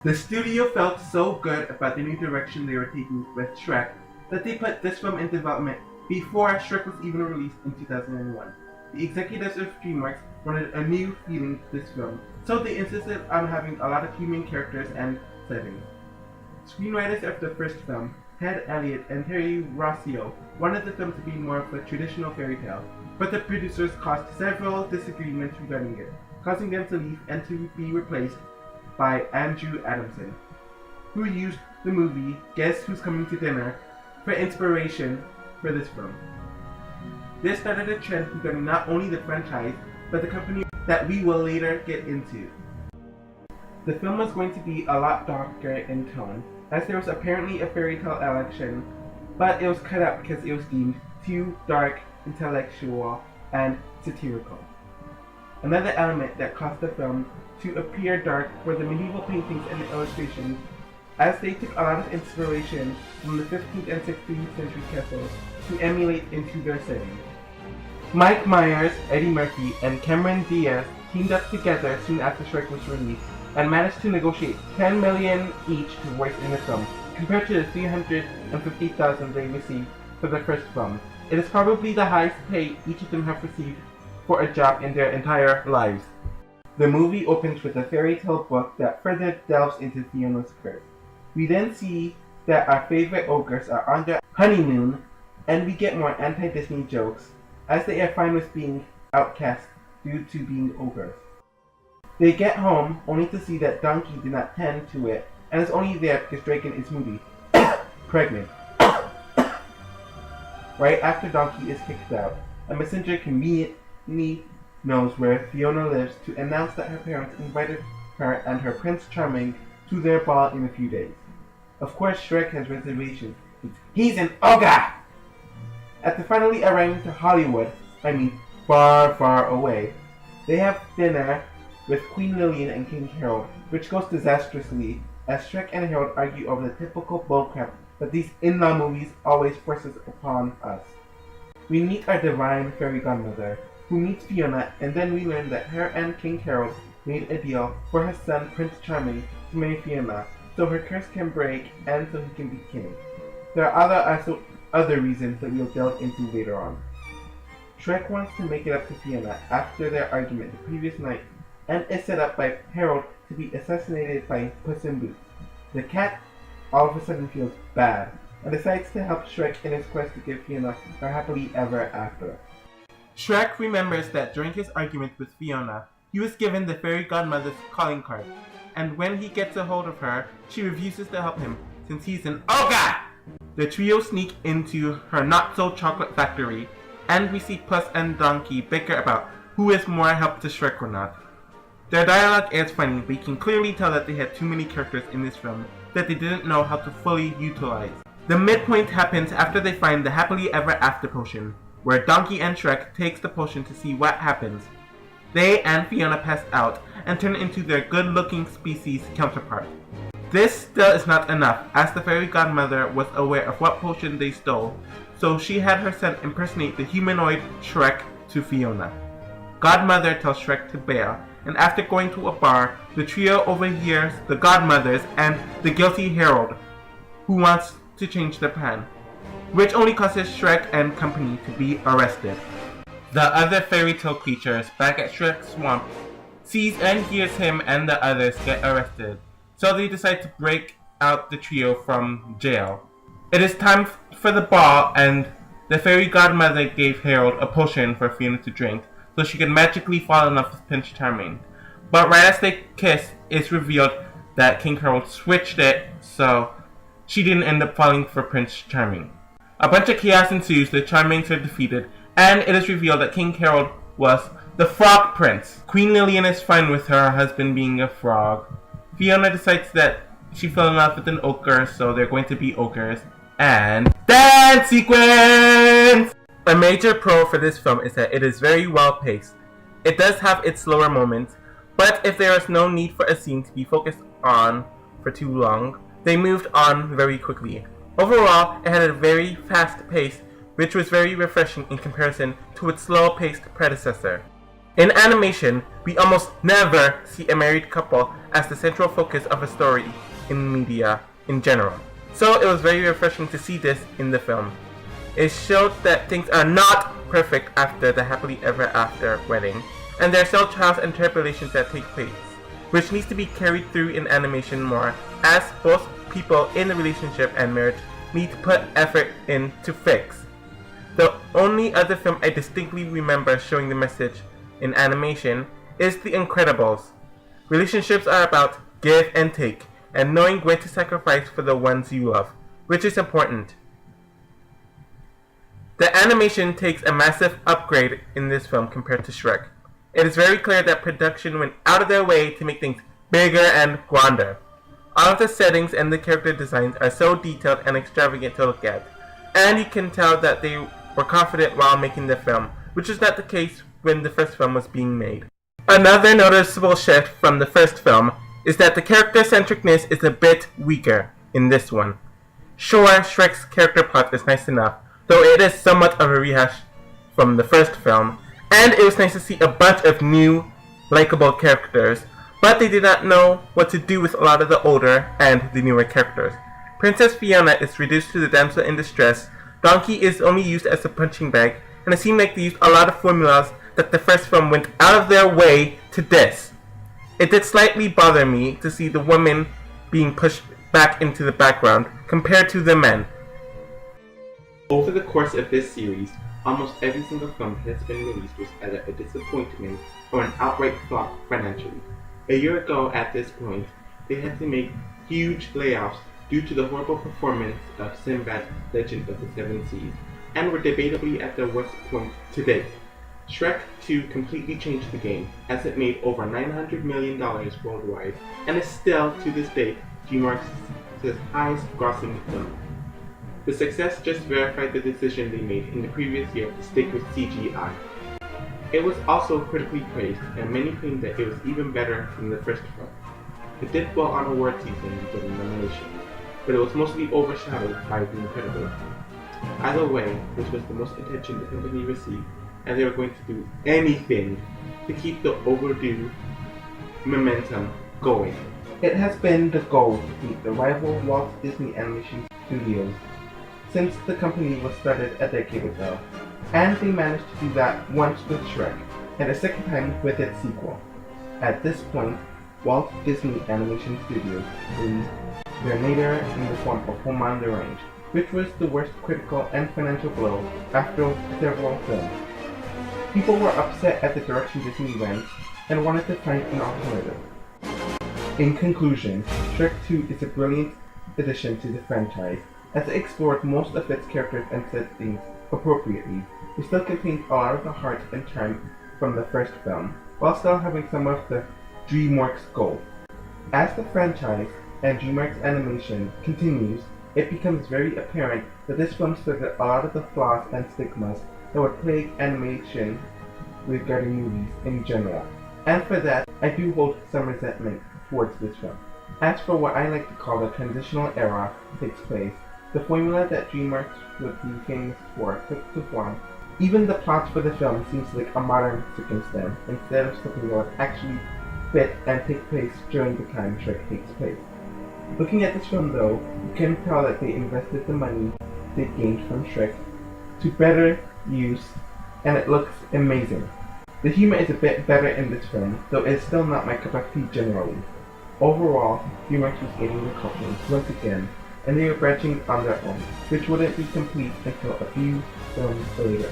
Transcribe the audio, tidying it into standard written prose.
The studio felt so good about the new direction they were taking with Shrek that they put this film in development before Shrek was even released in 2001. The executives of DreamWorks wanted a new feeling to this film, so they insisted on having a lot of human characters and settings. Screenwriters of the first film, Ted Elliott and Terry Rossio, wanted the film to be more of a traditional fairy tale, but the producers caused several disagreements regarding it, causing them to leave and to be replaced by Andrew Adamson, who used the movie Guess Who's Coming to Dinner for inspiration for this film. This started a trend regarding not only the franchise, but the company that we will later get into. The film was going to be a lot darker in tone, as there was apparently a fairy tale election, but it was cut out because it was deemed too dark, intellectual, and satirical. Another element that caused the film to appear dark were the medieval paintings and illustrations, as they took a lot of inspiration from the 15th and 16th century castles to emulate into their setting. Mike Myers, Eddie Murphy, and Cameron Diaz teamed up together soon after Shrek was released and managed to negotiate $10 million each to voice in the film, compared to the $350,000 they received for the first film. It is probably the highest pay each of them have received for a job in their entire lives. The movie opens with a fairy tale book that further delves into Fiona's curse. We then see that our favorite ogres are on their honeymoon, and we get more anti-Disney jokes, as they are fine with being outcast due to being ogres. They get home only to see that Donkey did not tend to it, and is only there because Draken is moody, pregnant. Right after Donkey is kicked out, a messenger conveniently knows where Fiona lives to announce that her parents invited her and her Prince Charming to their ball in a few days. Of course, Shrek has reservations. He's an ogre! After finally arriving to Hollywood, far, far away, they have dinner with Queen Lillian and King Harold, which goes disastrously, as Shrek and Harold argue over the typical bullcrap that these in-law movies always forces upon us. We meet our divine fairy godmother, who meets Fiona, and then we learn that her and King Harold made a deal for her son Prince Charming to marry Fiona, so her curse can break and so he can be king. There are also other reasons that we'll delve into later on. Shrek wants to make it up to Fiona after their argument the previous night, and is set up by Harold to be assassinated by Puss in Boots. The cat all of a sudden feels bad, and decides to help Shrek in his quest to give Fiona her happily ever after. Shrek remembers that during his argument with Fiona, he was given the fairy godmother's calling card, and when he gets a hold of her, she refuses to help him since he's an ogre! The trio sneak into her not-so-chocolate factory, and we see Puss and Donkey bicker about who is more help to Shrek or not. Their dialogue is funny, but you can clearly tell that they had too many characters in this film that they didn't know how to fully utilize. The midpoint happens after they find the happily ever after potion, where Donkey and Shrek takes the potion to see what happens. They and Fiona pass out and turn into their good-looking species counterpart. This still is not enough, as the fairy godmother was aware of what potion they stole, so she had her son impersonate the humanoid Shrek to Fiona. Godmother tells Shrek to bail, and after going to a bar, the trio overhears the godmothers and the guilty Harold, who wants to change their plan, which only causes Shrek and company to be arrested. The other fairy tale creatures back at Shrek's swamp sees and hears him and the others get arrested, so they decide to break out the trio from jail. It is time for the ball, and the fairy godmother gave Harold a potion for Fiona to drink, so she could magically fall in love with Prince Charming. But right as they kiss, it's revealed that King Harold switched it, so she didn't end up falling for Prince Charming. A bunch of chaos ensues, the Charmings are defeated, and it is revealed that King Harold was the Frog Prince. Queen Lillian is fine with her husband being a frog. Fiona decides that she fell in love with an ogre, so they're going to be ogres. And dance sequence! A major pro for this film is that it is very well paced. It does have its slower moments, but if there is no need for a scene to be focused on for too long, they moved on very quickly. Overall, it had a very fast pace, which was very refreshing in comparison to its slow-paced predecessor. In animation, we almost never see a married couple as the central focus of a story in media in general. So it was very refreshing to see this in the film. It showed that things are not perfect after the happily ever after wedding, and there are still trials and tribulations that take place, which needs to be carried through in animation more, as both people in the relationship and marriage need to put effort in to fix. The only other film I distinctly remember showing the message in animation is The Incredibles. Relationships are about give and take, and knowing when to sacrifice for the ones you love, which is important. The animation takes a massive upgrade in this film compared to Shrek. It is very clear that production went out of their way to make things bigger and grander. All of the settings and the character designs are so detailed and extravagant to look at, and you can tell that they were confident while making the film, which is not the case when the first film was being made. Another noticeable shift from the first film is that the character-centricness is a bit weaker in this one. Sure, Shrek's character plot is nice enough, though it is somewhat of a rehash from the first film, and it was nice to see a bunch of new, likable characters, but they did not know what to do with a lot of the older and the newer characters. Princess Fiona is reduced to the damsel in distress, Donkey is only used as a punching bag, and it seemed like they used a lot of formulas that the first film went out of their way to diss. It did slightly bother me to see the women being pushed back into the background compared to the men. Over the course of this series, almost every single film that has been released was either a disappointment or an outright flop financially. A year ago at this point, they had to make huge layoffs due to the horrible performance of Sinbad, Legend of the Seven Seas, and were debatably at their worst point to date. Shrek 2 completely changed the game, as it made over $900 million worldwide, and is still, to this date, DreamWorks' highest grossing film. The success just verified the decision they made in the previous year to stick with CGI. It was also critically praised, and many claimed that it was even better than the first film. It did well on award season, getting nominations, but it was mostly overshadowed by The Incredibles. Either way, this was the most attention the company received, and they were going to do anything to keep the overdue momentum going. It has been the goal to beat the rival Walt Disney Animation Studios since the company was started a decade ago, and they managed to do that once with Shrek, and a second time with its sequel. At this point, Walt Disney Animation Studios released their nadir in the form of Home on the Range, which was the worst critical and financial blow after several films. People were upset at the direction Disney went and wanted to find an alternative. In conclusion, Shrek 2 is a brilliant addition to the franchise, as it explored most of its characters and settings appropriately. It still contains a lot of the heart and charm from the first film, while still having some of the DreamWorks gold. As the franchise and DreamWorks animation continues, it becomes very apparent that this film started a lot of the flaws and stigmas that would plague animation regarding movies in general. And for that, I do hold some resentment towards this film. As for what I like to call the transitional era takes place, the formula that DreamWorks would be famous for took to form. Even the plots for the film seems like a modern circumstance instead of something that would actually fit and take place during the time Shrek takes place. Looking at this film though, you can tell that they invested the money they gained from Shrek to better use, and it looks amazing. The humor is a bit better in this film, though it's still not my cup of tea generally. Overall, DreamWorks was getting the company once again, and they were branching on their own, which wouldn't be complete until a few films later.